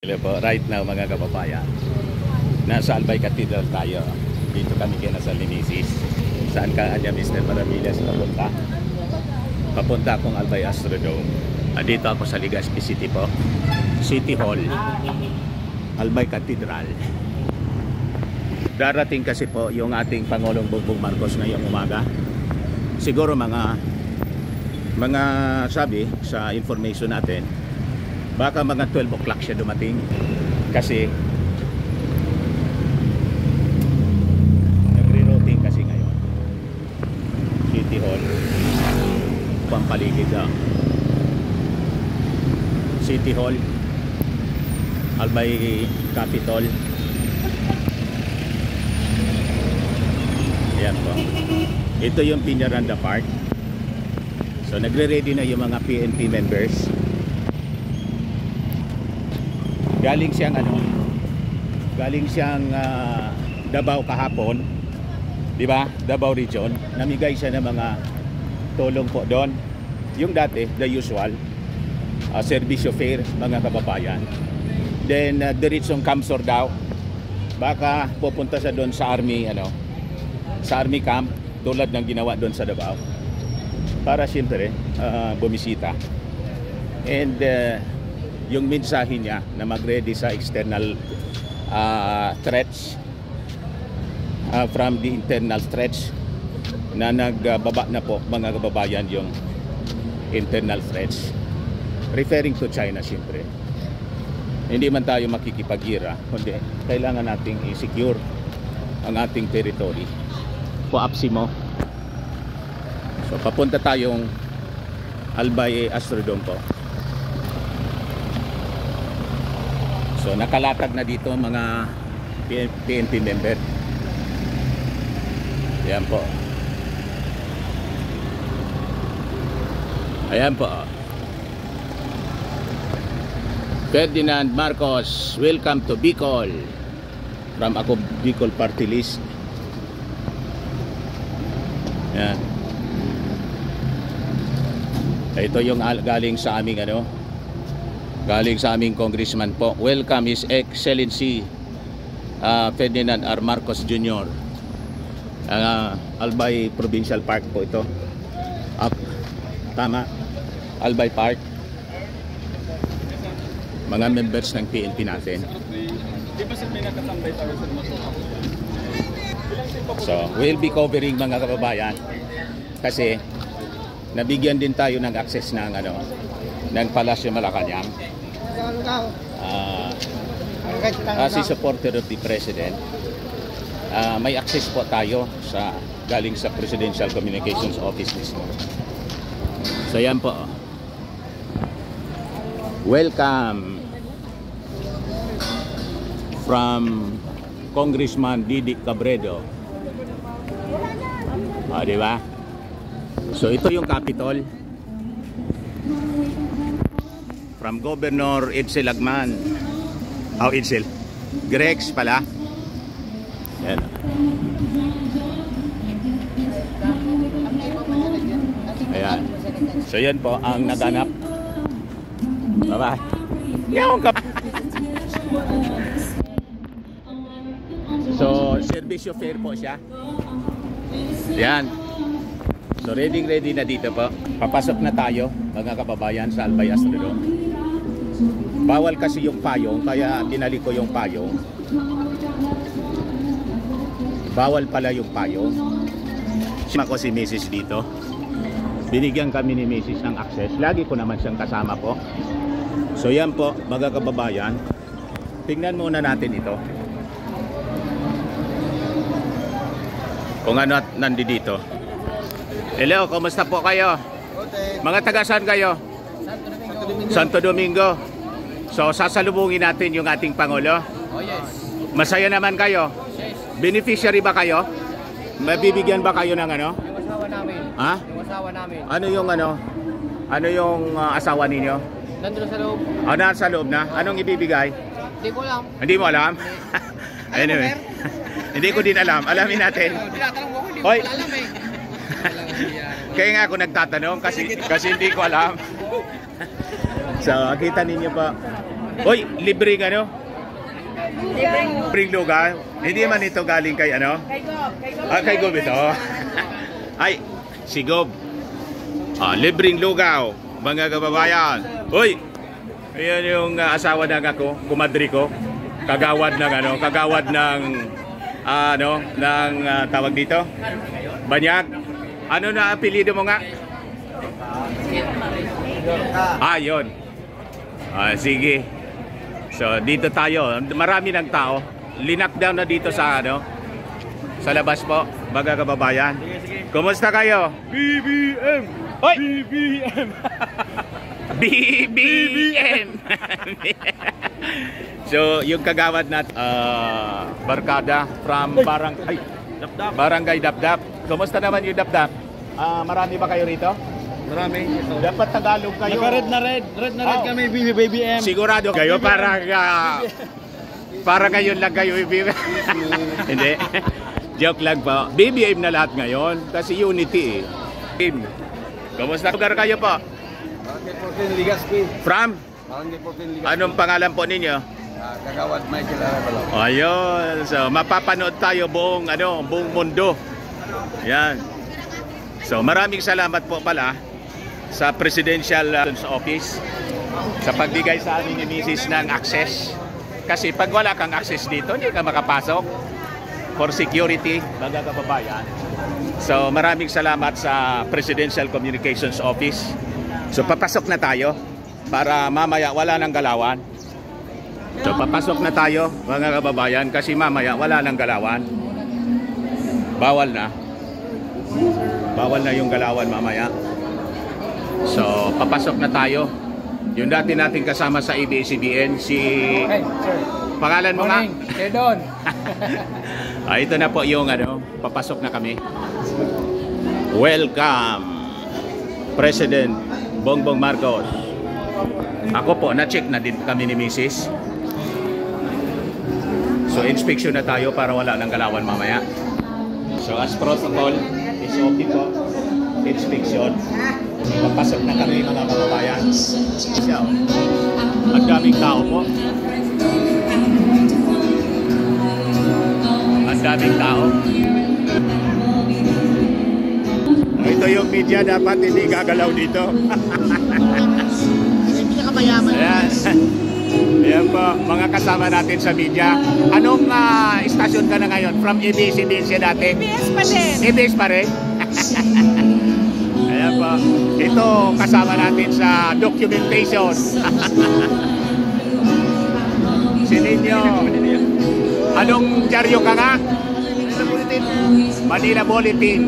Hello po, right now mga kababayan, nasa Albay Cathedral tayo. Dito kami kaya nasa Linisis. Saan ka anya Mr. Maravillas papunta? Papunta akong Albay Astrodome. Dito ako sa Legazpi City po, City Hall, Albay Cathedral. Darating kasi po yung ating Pangulong Bongbong Marcos ngayong umaga. Siguro mga sabi sa information natin, baka mga 12 o'clock siya dumating kasi nagre-rotate kasi ngayon. City Hall, pampaligid lang. City Hall, Albay Capitol. Ayan po. Ito yung Piñaranda Park. So nagre-ready na yung mga PNP members. Galing siyang Davao kahapon, di ba? Davao region. Namigay siya ng mga tulong po doon. Yung dati, the usual service fare, mga kababayan. Then diretsong Kamsor daw. Baka pupunta siya doon sa army sa army camp tulad ng ginawa doon sa Davao. Para siyempre bumisita. And yung mensahe niya na mag-ready sa external threats from the internal threats na nagbaba na po mga kababayan yung internal threats referring to China siyempre. Hindi man tayo makikipag-gira, kundi kailangan nating i-secure ang ating territory. Puapsi mo. So papunta tayong Albay Astrodome po. So nakalatag na dito mga PNP member. Ayan po. Ayan po. Ferdinand Marcos, welcome to Bicol. From ako Bicol Party List. Ayan. Ito yung galing sa aming galing sa aming congressman po. Welcome His Excellency Ferdinand R. Marcos Jr. Albay Provincial Park po ito. Tama, Albay Park. Mga members ng PNP natin. So we'll be covering mga kababayan kasi nabigyan din tayo ng access ng ng Palasyo Malacanang. As a supporter of the President, may access po tayo sa galing sa Presidential Communications Office mismo. So yan po. Welcome from Congressman Didi Cabredo. Di ba? So ito yung Capitol. From Governor Edsel Lagman. Edsel. Grex pala. Yan. Ayan. So yan po ang naganap. Bye-bye. Yaong ka. So service fare po siya. Yan. So ready na dito po. Papasok na tayo mga kababayan sa Albay Astrodome. Bawal kasi yung payong, kaya tinali ko yung payong. Bawal pala yung payong. Ako si Mrs. dito. Binigyan kami ni Mrs. ng access. Lagi ko naman siyang kasama po. So yan po mga kababayan. Tingnan muna natin ito. Kung ano nandito. Hello, kumusta po kayo? Mga taga saan kayo? Santo Domingo. So sasalubungin natin yung ating Pangulo. Oh yes. Masaya naman kayo? Yes. Beneficiary ba kayo? Mabibigyan ba kayo ng Yung asawa namin. Ha? Yung asawa namin. Ano yung asawa ninyo? Nandun sa loob. Nasa loob na? Anong ibibigay? Hindi ko alam. Hindi mo alam? Anyway. Hindi ko din alam. Alamin natin. Tinatanong mo ko, hindi ko Hoy. alam eh. Kaya nga ako nagtatanong kasi hindi ko alam. So, kita ninyo po. Oy, libreng ano? Libreng lugaw. Hindi man ito galing kay ano? Kay Gob ito. Ay, si Gob. Libreng lugaw, mga kababayan. Uy, ayan yung asawa ng ako, kumadri ko. Kagawad ng ano, kagawad ng tawag dito? Banyak. Ano na apelyido mo nga? Yun. Sige. So, dito tayo. Marami ng tao. Linakdown na dito sa sa labas po, mga kababayan. Kumusta kayo? BBM! Oy! BBM! BBM! So, yung kagawad natin, barkada from Barangay Dapdap. Kumusta naman yung Dapdap? Marami ba kayo rito? Marami. Dapat Tagalog kayo. Naka-red na red. Red na red kami, BBM. Sigurado kayo para ngayon lang kayo Hindi. Joke lang po. BBM na lahat ngayon kasi unity eh. Kumusta lugar kayo po? Barangay 14 Ligaspi. From? Barangay 14 Ligaspi. Anong pangalan po ninyo? Kagawad Michael Arabalo. Ayun. So mapapanood tayo buong mundo. Yan. So maraming salamat po pala sa Presidential Office sa pagbigay sa amin ni Mrs. ng access. Kasi pag wala kang access dito, hindi ka makapasok for security, mga kababayan. So maraming salamat sa Presidential Communications Office. So papasok na tayo para mamaya wala nang galawan. So papasok na tayo, mga kababayan, kasi mamaya wala nang galawan. Bawal na. Bawal na yung galawan mamaya. So, papasok na tayo. Yung dati natin kasama sa ABS-CBN, si... Hey, sir. Pangalan mo nga? Sedon. Ito na po yung papasok na kami. Welcome, President Bongbong Marcos. Ako po, na-check na din kami ni Mrs. So, inspection na tayo para wala nang galawan mamaya. So, as protocol, is okay po. Inspection. Papasok na kami, mga kababayan. So, ang daming tao po. Ang daming tao. Ito yung media, dapat hindi gagalaw dito. Hindi pinakamayaman. Ayan. Ayan po, mga kasama natin sa media. Anong istasyon ka na ngayon? From ABS-CBN siya dati? ABS pa din. ABS pa rin? Ayan po. Ito, kasama natin sa documentation. Si Ninyo. Anong dyaryo ka nga? Manila Bulletin.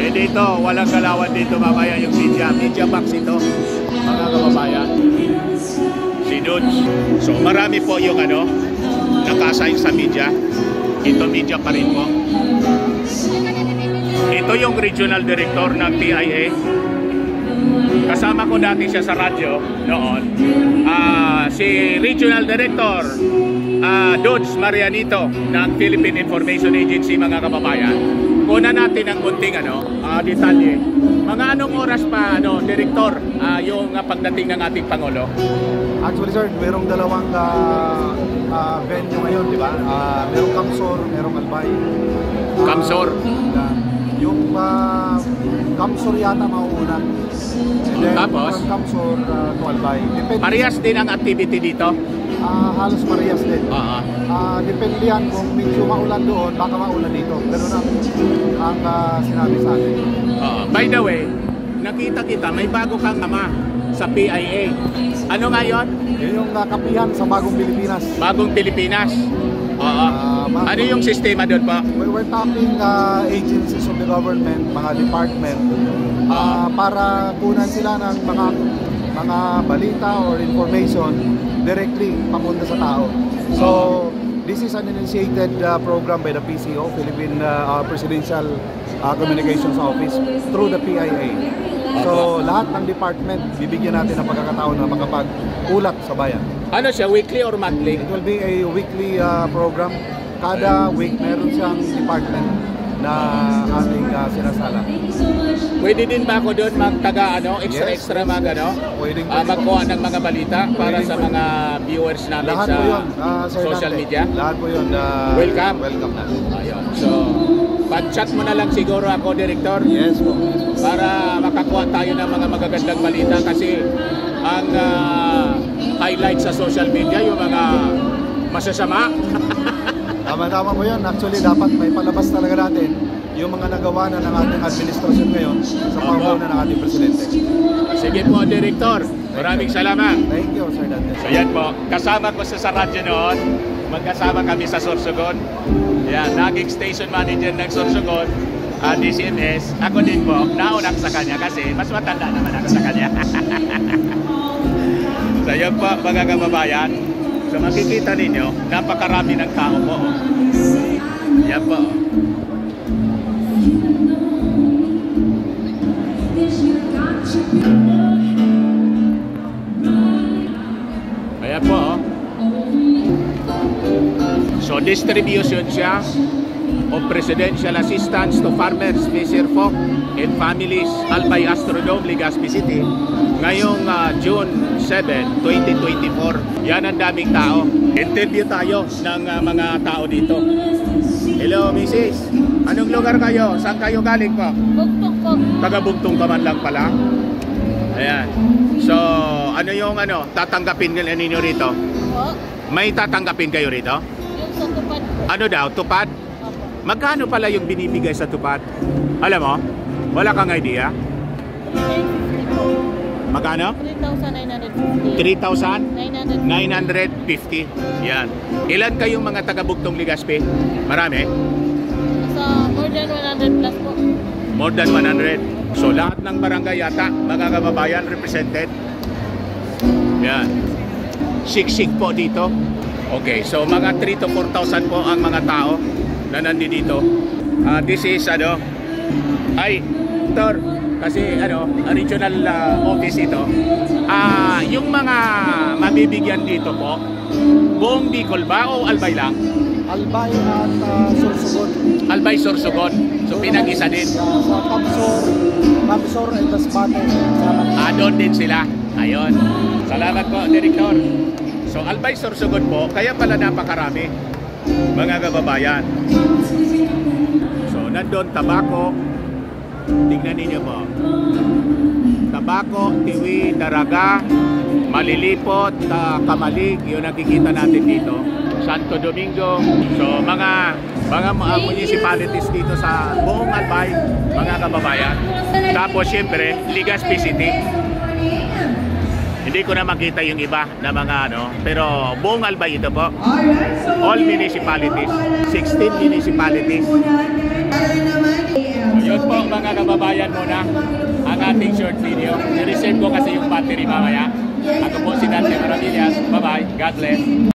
Dito, walang galawan dito mamaya yung media. Media box ito, mga kababayan. Si Dudes. So marami po yung naka-assign sa media. Ito media pa rin po. Ito yung regional director ng TIA. Kasama ko dati siya sa radyo noon. Si regional director Dudes Marianito ng Philippine Information Agency, mga kababayan. Kuna natin ang kunting detalye. Mga anong oras pa director yung pagdating ng ating Pangulo? Actually sir, merong dalawang venue ngayon, di ba? Merong Kamsor, merong Albay. Kamsor? Yung Kamsor yata mauuna. And then Tapos? from Kamsor to Albay. Depende. Parehas din ang activity dito? Halos parehas din. Depende yan kung medyo maulan doon, baka maulan dito. Ganun ang sinabi sa atin. By the way, nakita kita, may bago kang ama sa PIA. Ano nga yun? Yun yung kapihan sa Bagong Pilipinas. Bagong Pilipinas. Ano yung sistema doon pa? We're tapping agencies of the government, mga department, para kunan sila ng mga balita or information directly papunta sa tao. So, this is an initiated program by the PCO, Philippine Presidential Communications Office, through the PIA. So, lahat ng department, bibigyan natin ng pagkakataon na makapag-ulat sa bayan. Ano siya, weekly or monthly? It will be a weekly program. Kada week, meron siyang department na ating sinasala. Pwede din ba ako doon magtaga extra mag Pwedeng magkuha ng mga balita para sa mga viewers namin lahat sa po yun, Sir social Dante. media? Lahat po yun. Welcome. Welcome na. Ayun. So, pag-chat mo na lang siguro ako, Director, Yes po. para makakuha tayo ng mga magagandang balita kasi ang highlight sa social media yung mga masasama. Tama-tama po yun. Actually, dapat may palabas talaga natin yung mga nagawa na ng ating administrasyon ngayon sa pamumuno ng ating presidente. Sige po, Director. Maraming salamat. Thank you, Sir Dante. So yan po, kasama ko sa radyo noon. Magkasama kami sa Sorsogon. Yan, naging station manager ng Sorsogon, DCMS. Ako din po, nauna sa kanya kasi mas matanda naman ako sa kanya. So yan po, mga kababayan. So makikita ninyo, napakarami ng tao po. Yan po. Ayan po. So distribution siya of presidential assistance to farmers, fisher folk, and families, Albay Astrodome, Legazpi City. Ngayong June 7, 2024. Yan ang daming tao. Interview tayo ng mga tao dito. Hello, Mrs. Anong lugar kayo? Saan kayo galing po? Bugtong po. Taga-Bugtong ka man lang pala. Ayan. So, ano yung tatanggapin ninyo rito? Po. May tatanggapin kayo rito? Yung sa tupad po. Ano daw? Tupad? Opo. Magkano pala yung binibigay sa tupad? Alam mo? Wala kang idea? 350 po. Magkano? 3,950. 3,950. Yan. Ilan kayong mga taga-Bugtong Legazpi? Marami? Sa more than 100 plus po. More than 100. So lahat ng barangay yata, mga kababayan represented. Yan. Siksik po dito. Okay, so mga 3 to 4,000 po ang mga tao na nandito. This is Tor, kasi regional office ito. Yung mga mabibigyan dito po, buong Bicol ba o Albay lang? Albay at Sorsogon. Albay, Sorsogon. So pinag-isa din. Sa Pamsor and Masbate. Doon din sila. Ayun. Salamat po, Director. So Albay, Sorsogon po, kaya pala napakarami, mga kababayan. So nandun tabako. Tingnan ninyo po. Tabako, tiwi, daraga, malilipot, kamalig, yun nakikita natin dito. Santo Domingo. So mga municipalities dito sa buong Albay, mga kababayan. Tapos syempre, Legazpi City. Hindi ko na makita yung iba na mga pero buong Albay ito po. All municipalities, 16 municipalities. Yun po mga kababayan muna ang ating short video. I-reserve ko kasi yung battery mamaya. Ako po si Dante Maravillas. Bye bye. God bless.